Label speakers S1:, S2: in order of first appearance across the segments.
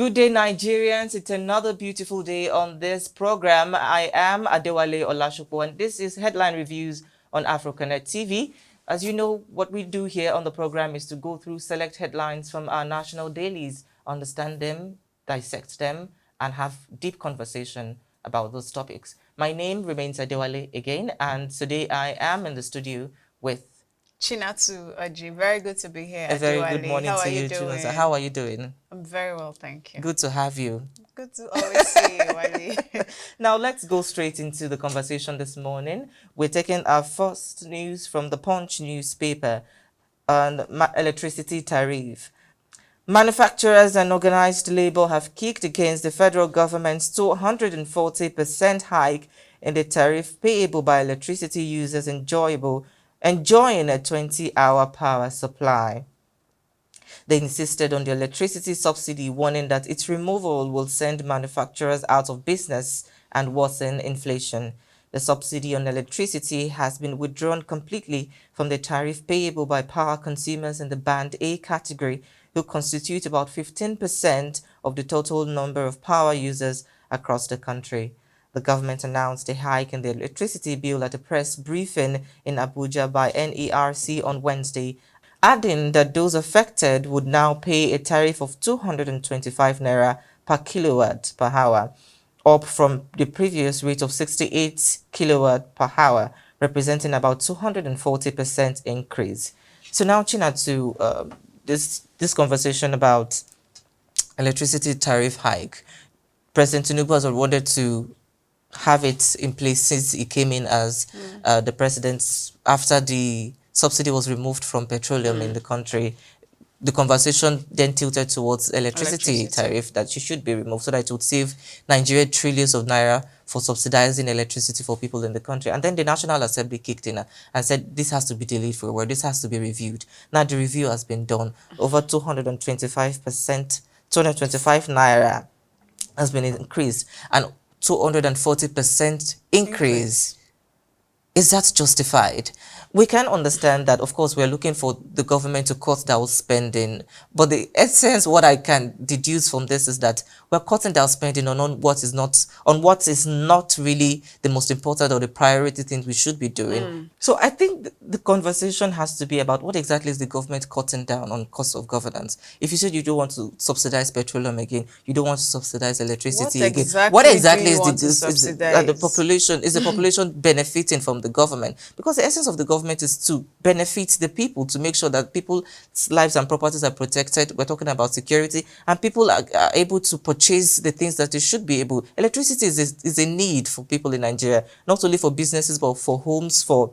S1: Good day, Nigerians. It's another beautiful day on this program. I am Adewale Olashopo, and this is Headline Reviews on AfroConnect TV. As you know, what we do here on the program is to go through select headlines from our national dailies, understand them, dissect them, and have deep conversation about those topics. My name remains Adewale again, and today I am in the studio with
S2: Chinatu Oji, very good to be here,
S1: a very good
S2: Adewale.
S1: morning
S2: How are
S1: to
S2: you
S1: you, Chinonsa. How
S2: doing?
S1: are you doing?
S2: I'm very well, thank you.
S1: Good to have you.
S2: Good to always see you, Wale.
S1: Now let's go straight into the conversation this morning. We're taking our first news from the Punch newspaper on electricity tariff. Manufacturers and organized labor have kicked against the federal government's 240% hike in the tariff payable by electricity users enjoying a 20-hour power supply. They insisted on the electricity subsidy, warning that its removal will send manufacturers out of business and worsen inflation. The subsidy on electricity has been withdrawn completely from the tariff payable by power consumers in the Band A category, who constitute about 15% of the total number of power users across the country. The government announced a hike in the electricity bill at a press briefing in Abuja by NERC on Wednesday, adding that those affected would now pay a tariff of 225 naira per kilowatt per hour, up from the previous rate of 68 kilowatt per hour, representing about 240% increase. So now, China, to this conversation about electricity tariff hike, President TINUBU has wanted to have it in place since he came in as the president after the subsidy was removed from petroleum in the country. The conversation then tilted towards electricity tariff, that she should be removed so that it would save Nigeria trillions of naira for subsidizing electricity for people in the country. And then the National Assembly kicked in and said this has to be delayed for a while, this has to be reviewed. Now the review has been done. Over 225%, 225 naira has been increased, and 240% increase. Is that justified? We can understand that, of course, we're looking for the government to cut down spending. But the essence, what I can deduce from this is that we're cutting down spending on what is not really the most important or the priority things we should be doing. So I think the conversation has to be about what exactly is the government cutting down on cost of governance. If you said you don't want to subsidize petroleum again, you don't want to subsidize electricity again. What exactly is the population? Is the population benefiting from the government? Because the essence of the government is to benefit the people, to make sure that people's lives and properties are protected. We're talking about security, and people are able to purchase the things that they should be able. Electricity is a need for people in Nigeria, not only for businesses, but for homes, for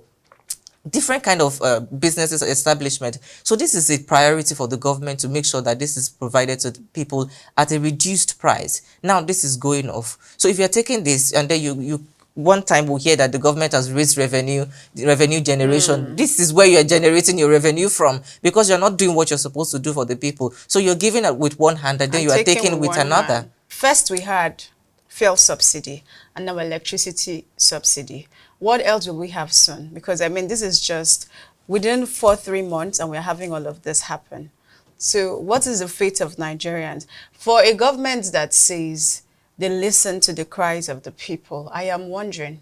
S1: different kind of businesses establishment. So this is a priority for the government to make sure that this is provided to people at a reduced price. Now this is going off. So if you're taking this and then you one time we'll hear that the government has raised revenue generation. This is where you're generating your revenue from, because you're not doing what you're supposed to do for the people. So you're giving it with one hand and then you are taking with another.
S2: First we had fuel subsidy and now electricity subsidy. What else will we have soon? Because I mean, this is just within 3 months and we're having all of this happen. So what is the fate of Nigerians? For a government that says they listen to the cries of the people, I am wondering,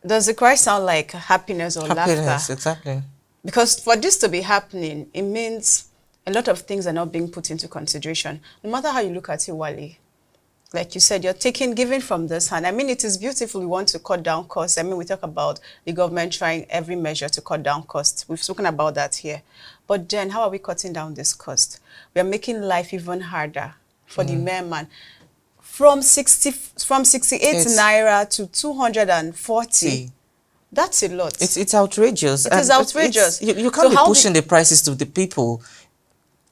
S2: does the cry sound like happiness or laughter?
S1: Exactly.
S2: Because for this to be happening, it means a lot of things are not being put into consideration. No matter how you look at it, Wale, like you said, you're giving from this hand. I mean, it is beautiful. We want to cut down costs. I mean, we talk about the government trying every measure to cut down costs. We've spoken about that here. But then how are we cutting down this cost? We are making life even harder for the mere man. From 68 naira to 240. That's a lot.
S1: It's outrageous.
S2: It is outrageous.
S1: You can't be pushing the prices to the people.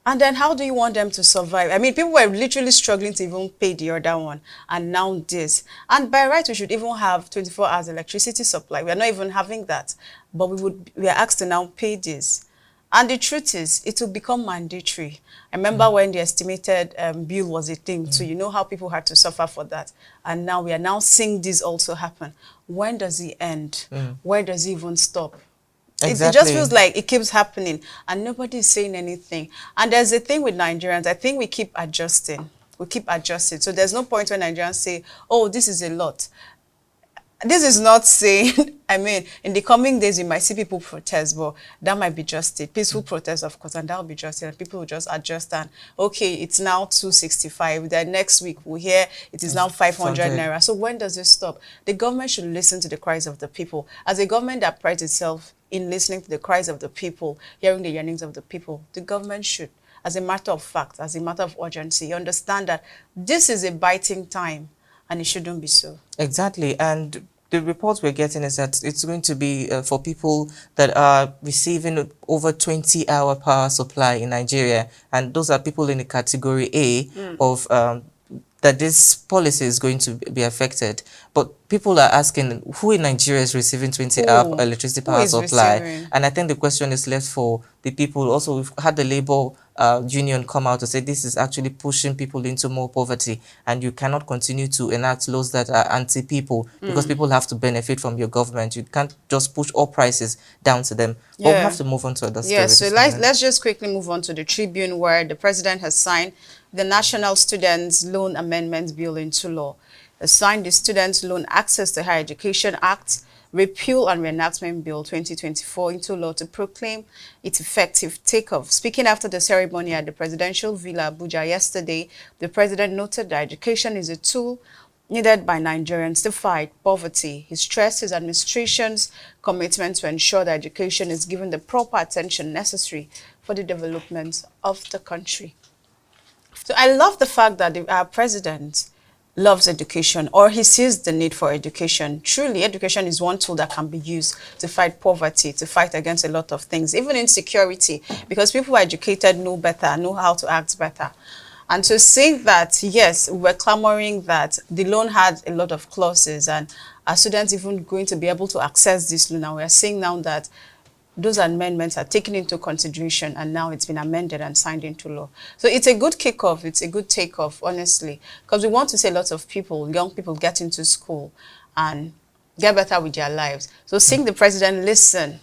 S2: And then how do you want them to survive? I mean, people were literally struggling to even pay the other one. And now this. And by right, we should even have 24 hours electricity supply. We are not even having that. But we are asked to now pay this. And the truth is, it will become mandatory. I remember when the estimated bill was a thing, so you know how people had to suffer for that. And now we are now seeing this also happen. When does it end? Where does it even stop? Exactly. It just feels like it keeps happening and nobody is saying anything. And there's a thing with Nigerians, I think we keep adjusting. we keep adjusting. So there's no point when Nigerians say, oh, this is a lot. This is not saying, I mean, in the coming days, you might see people protest, but that might be just it. Peaceful protest, of course, and that will be just it. And people will just adjust and, okay, it's now 265. Then next week, we'll hear it is now 500 naira. So when does this stop? The government should listen to the cries of the people. As a government that prides itself in listening to the cries of the people, hearing the yearnings of the people, the government should, as a matter of fact, as a matter of urgency, understand that this is a biting time and it shouldn't be so.
S1: Exactly. And the reports we're getting is that it's going to be for people that are receiving over 20-hour power supply in Nigeria. And those are people in the category A of that this policy is going to be affected. But people are asking, who in Nigeria is receiving 20-hour electricity power supply?
S2: Receiving?
S1: And I think the question is left for the people. Also, we've had the Labour union come out to say this is actually pushing people into more poverty, and you cannot continue to enact laws that are anti-people because people have to benefit from your government. You can't just push all prices down to them. But we have to move on to other stories.
S2: Yeah, so let's just quickly move on to the Tribune, where the president has signed the National Students Loan Amendment Bill into law. He signed the Students Loan Access to Higher Education Act, Repeal and Reenactment Bill 2024 into law to proclaim its effective takeoff. Speaking after the ceremony at the Presidential Villa, Abuja yesterday, the president noted that education is a tool needed by Nigerians to fight poverty. He stressed his administration's commitment to ensure that education is given the proper attention necessary for the development of the country. So I love the fact that our president loves education, or he sees the need for education. Truly, education is one tool that can be used to fight poverty, to fight against a lot of things, even insecurity, because people who are educated know better, know how to act better. And to say that, yes, we're clamoring that the loan had a lot of clauses and are students even going to be able to access this loan? And we're seeing now that those amendments are taken into consideration and now it's been amended and signed into law. So it's a good kickoff, it's a good takeoff, honestly, because we want to see lots of people, young people, get into school and get better with their lives. So seeing the president listen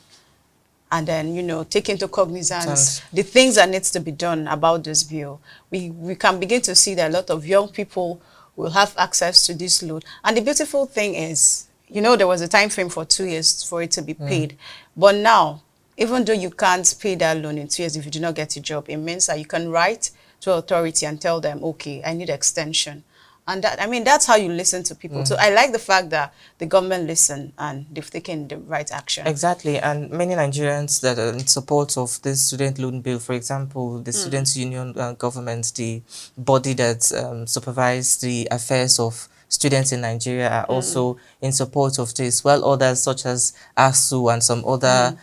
S2: and then, you know, take into cognizance the things that needs to be done about this bill, we can begin to see that a lot of young people will have access to this loan. And the beautiful thing is, you know, there was a time frame for 2 years for it to be paid. But now, even though you can't pay that loan in 2 years if you do not get a job, it means that you can write to authority and tell them, okay, I need extension. And that, I mean, that's how you listen to people. So I like the fact that the government listened and they've taken the right action.
S1: Exactly. And many Nigerians that are in support of this student loan bill, for example, the Students' Union government, the body that supervises the affairs of students in Nigeria, are also in support of this, while others such as ASU and some other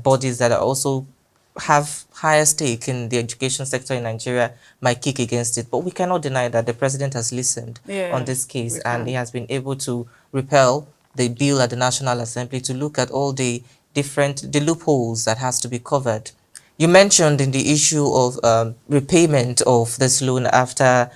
S1: bodies that are also have higher stake in the education sector in Nigeria might kick against it. But we cannot deny that the president has listened on this case and he has been able to repel the bill at the National Assembly to look at all the loopholes that has to be covered. You mentioned in the issue of repayment of this loan after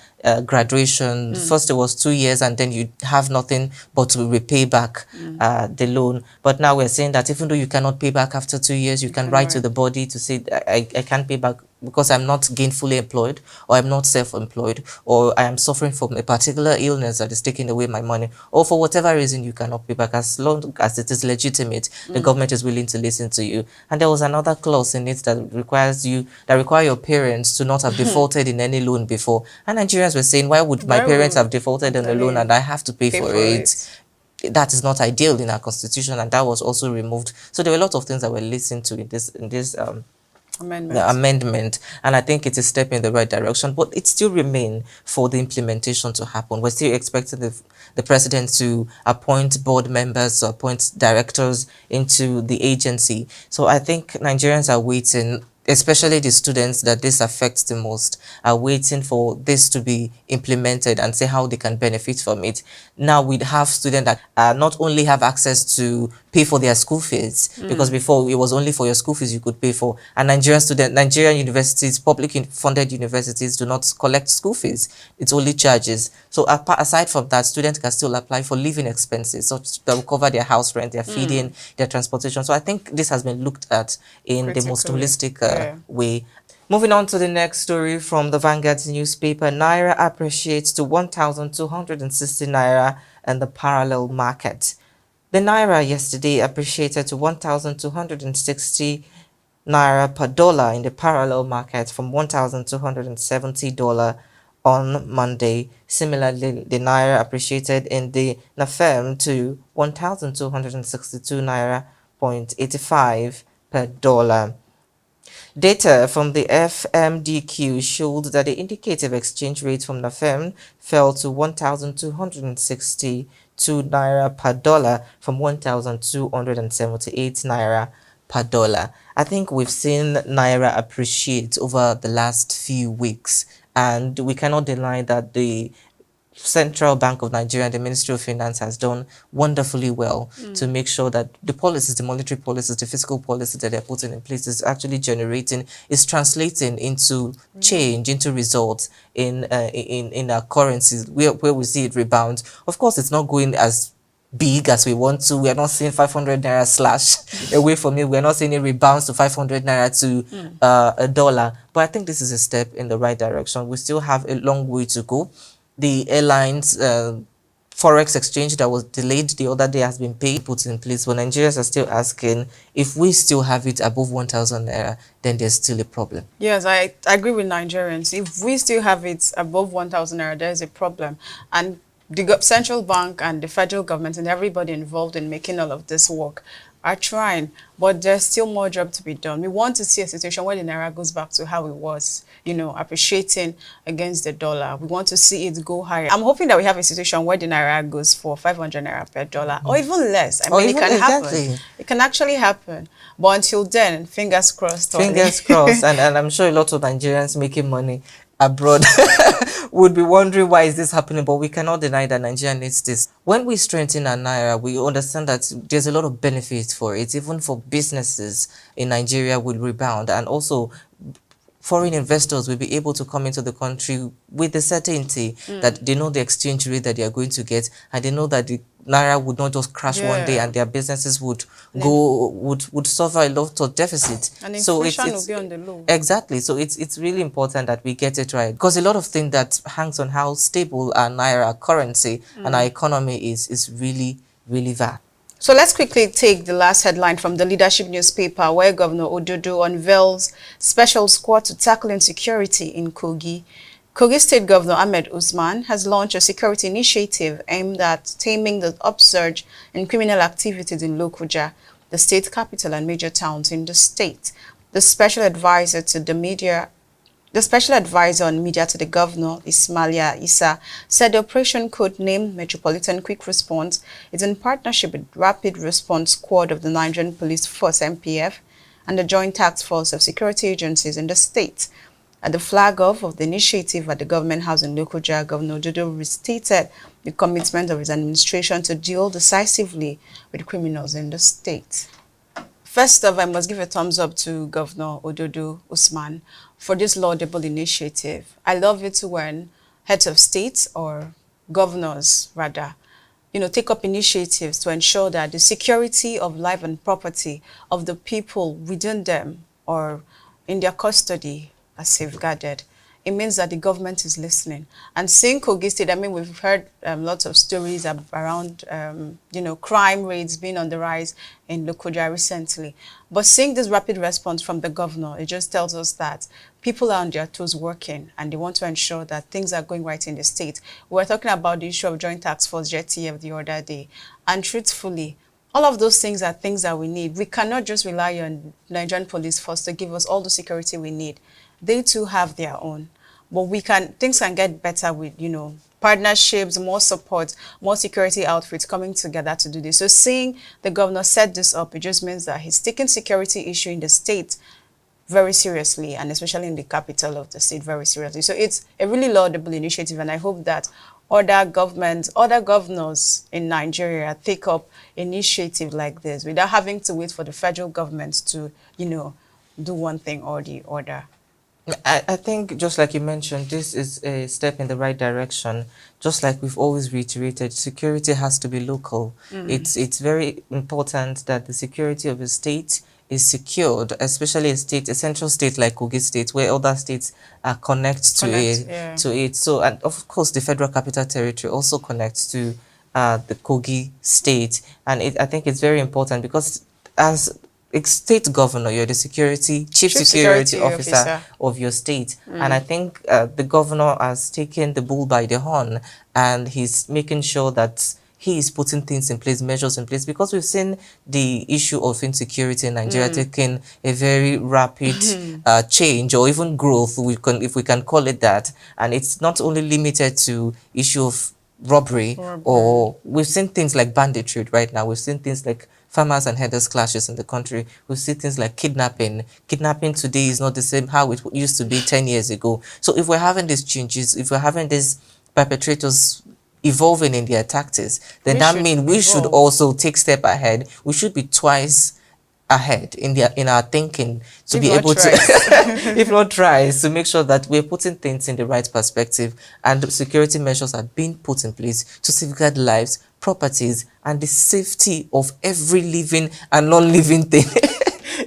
S1: graduation. First it was 2 years and then you have nothing but to repay back the loan. But now we're saying that even though you cannot pay back after 2 years, you can write to the body to say, I can't pay back because I'm not gainfully employed, or I'm not self-employed, or I am suffering from a particular illness that is taking away my money, or for whatever reason you cannot pay back. As long as it is legitimate, the government is willing to listen to you. And there was another clause in it that require your parents to not have defaulted in any loan before. And Nigerians were saying, why would my parents have defaulted on a loan and I have to pay for it? That is not ideal in our constitution, and that was also removed. So there were a lot of things that were listened to in this amendment, and I think it's a step in the right direction, but it still remains for the implementation to happen. We're still expecting the president to appoint board members, to appoint directors into the agency. So I think Nigerians are waiting, especially the students that this affects the most, are waiting for this to be implemented and see how they can benefit from it. Now we have students that not only have access to pay for their school fees, because before it was only for your school fees you could pay for, and Nigerian universities, public funded universities, do not collect school fees. It's only charges. So aside from that, students can still apply for living expenses, so that will cover their house rent, their feeding, their transportation. So I think this has been looked at in the most holistic way. Moving on to the next story from the Vanguard newspaper, Naira appreciates to 1,260 Naira in the parallel market. The Naira yesterday appreciated to 1,260 Naira per dollar in the parallel market from $1,270 on Monday. Similarly, the Naira appreciated in the NAFEM to 1,262 Naira 0.85 per dollar. Data from the FMDQ showed that the indicative exchange rate from NAFEM fell to 1,262 Naira per dollar from 1,278 Naira per dollar. I think we've seen Naira appreciate over the last few weeks, and we cannot deny that the Central Bank of Nigeria and the Ministry of Finance has done wonderfully well to make sure that the policies, the monetary policies, the fiscal policies that they're putting in place is translating into change, into results in our currencies where we see it rebound. Of course, it's not going as big as we want to. We are not seeing 500 naira slash away from it. We are not seeing it rebounds to 500 naira to a dollar. But I think this is a step in the right direction. We still have a long way to go. The airlines forex exchange that was delayed the other day has been paid, put in place, but Nigerians are still asking if we still have it above 1,000 naira, then there's still a problem.
S2: Yes, I agree with Nigerians. If we still have it above 1,000 naira, there is a problem. And the central bank and the federal government and everybody involved in making all of this work are trying, but there's still more job to be done. We want to see a situation where the naira goes back to how it was, appreciating against the dollar. We want to see it go higher. I'm hoping that we have a situation where the naira goes for 500 naira per dollar or even less. I mean, it can happen. It can actually happen. But until then, fingers crossed.
S1: Fingers crossed. And I'm sure a lot of Nigerians making money abroad would be wondering why is this happening, but we cannot deny that Nigeria needs this. When we strengthen our naira, we understand that there's a lot of benefits for it, even for businesses in Nigeria will rebound, and also foreign investors will be able to come into the country with the certainty that they know the exchange rate that they are going to get, and they know that the naira would not just crash one day and their businesses would suffer a lot of deficit.
S2: And inflation will be on the low.
S1: Exactly. So it's really important that we get it right, because a lot of things that hangs on how stable our naira, our currency and our economy is really, really vast.
S2: So let's quickly take the last headline from the Leadership newspaper, where Governor Ododo unveils special squad to tackle insecurity in Kogi. Kogi State Governor Ahmed Usman has launched a security initiative aimed at taming the upsurge in criminal activities in Lokoja, the state capital and major towns in the state. The special advisor on media to the governor, Ismailia Issa, said the operation, codenamed Metropolitan Quick Response, is in partnership with Rapid Response Squad of the Nigerian Police Force (MPF) and the Joint Task Force of Security Agencies in the state. At the flag off of the initiative at the Government House in Lokoja, Governor Ododo restated the commitment of his administration to deal decisively with criminals in the state. First off, I must give a thumbs up to Governor Ododo Usman for this laudable initiative. I love it when heads of states, or governors rather, take up initiatives to ensure that the security of life and property of the people within them or in their custody are safeguarded. It means that the government is listening. And seeing Kogi State, I mean, we've heard lots of stories around, crime rates being on the rise in Lokoja recently. But seeing this rapid response from the governor, it just tells us that people are on their toes working, and they want to ensure that things are going right in the state. We were talking about the issue of Joint Task Force, JTF, the other day. And truthfully, all of those things are things that we need. We cannot just rely on Nigerian Police Force to give us all the security we need. They too have their own. But things can get better with, partnerships, more support, more security outfits coming together to do this. So seeing the governor set this up, it just means that he's taking security issue in the state very seriously, and especially in the capital of the state very seriously. So it's a really laudable initiative, and I hope that other governors in Nigeria take up initiative like this without having to wait for the federal government to, do one thing or the other.
S1: I think, just like you mentioned, this is a step in the right direction. Just like we've always reiterated, security has to be local. It's very important that the security of a state is secured, especially a central state like Kogi State, where other states are connect to
S2: Connect,
S1: it,
S2: yeah.
S1: So, and of course, the Federal Capital Territory also connects to the Kogi State, and I think it's very important because as a state governor, you're the chief
S2: Chief
S1: security
S2: security
S1: officer
S2: officer.
S1: of your state, and I think the governor has taken the bull by the horn, and he's making sure that he is putting things in place, measures in place, because we've seen the issue of insecurity in Nigeria taking a very rapid change or even growth, if we can call it that. And it's not only limited to issue of robbery,
S2: Robbery.
S1: or we've seen things like banditry right now. We've seen things like farmers and herders clashes in the country. We've seen things like kidnapping. Kidnapping today is not the same how it used to be 10 years ago. So if we're having these changes, if we're having these perpetrators evolving in their tactics, then
S2: We
S1: that
S2: should
S1: means we should
S2: evolve.
S1: also take step ahead. We should be twice ahead in our thinking to
S2: If
S1: be
S2: not
S1: able to,
S2: twice.
S1: if not tries, to make sure that we're putting things in the right perspective and security measures are being put in place to safeguard lives, properties, and the safety of every living and non-living thing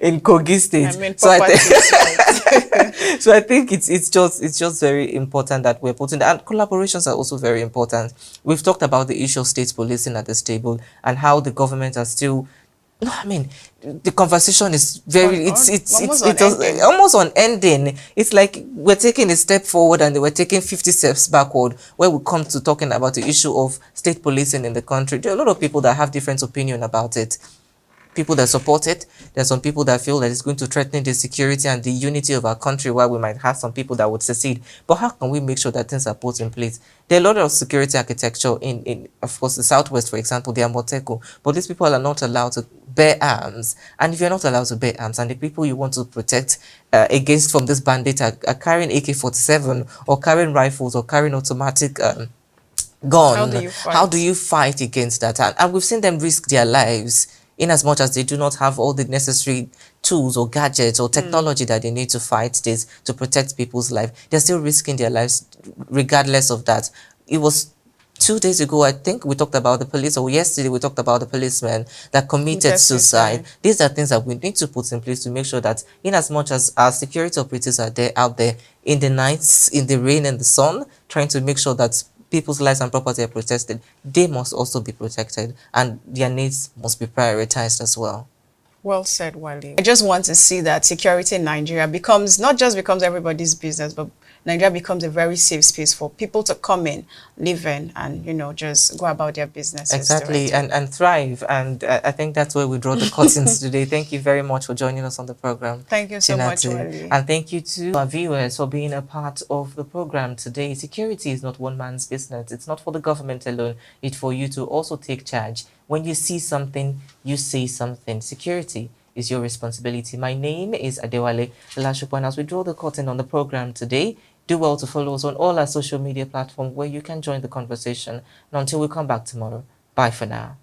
S1: in Kogi State.
S2: I mean,
S1: So I think
S2: properties, right?
S1: so I think it's just very important that we're putting, and collaborations are also very important. We've talked about the issue of state policing at this table and how the government are still, no, I mean, the conversation is very, almost on ending. It's like we're taking a step forward and we're taking 50 steps backward where we come to talking about the issue of state policing in the country. There are a lot of people that have different opinion about it. People that support it. There's some people that feel that it's going to threaten the security and the unity of our country, while we might have some people that would secede. But how can we make sure that things are put in place? There are a lot of security architecture in of course, the Southwest, for example, the Amoteko, but these people are not allowed to bear arms. And if you're not allowed to bear arms, and the people you want to protect against from this bandit are carrying AK-47 or carrying rifles or carrying automatic gun, how do you fight against that? And we've seen them risk their lives in as much as they do not have all the necessary tools or gadgets or technology that they need to fight this, to protect people's life. They're still risking their lives regardless of that. It was 2 days ago, I think, we talked about the police, or yesterday we talked about the policeman that committed suicide. These are things that we need to put in place to make sure that in as much as our security operatives are there out there in the nights, in the rain and the sun, trying to make sure that people's lives and property are protected, they must also be protected, and their needs must be prioritized as well.
S2: Well said, Wale. I just want to see that security in Nigeria becomes, not just becomes everybody's business, but Nigeria becomes a very safe space for people to come in, live in, and, you know, just go about their businesses.
S1: Exactly, and thrive. And I think that's where we draw the curtains today. Thank you very much for joining us on the program.
S2: Thank you so much, Wale.
S1: And thank you to our viewers for being a part of the program today. Security is not one man's business. It's not for the government alone. It's for you to also take charge. When you see something, you say something. Security is your responsibility. My name is Adewale Lashupo, and as we draw the curtain on the program today, do well to follow us on all our social media platforms where you can join the conversation. And until we come back tomorrow, bye for now.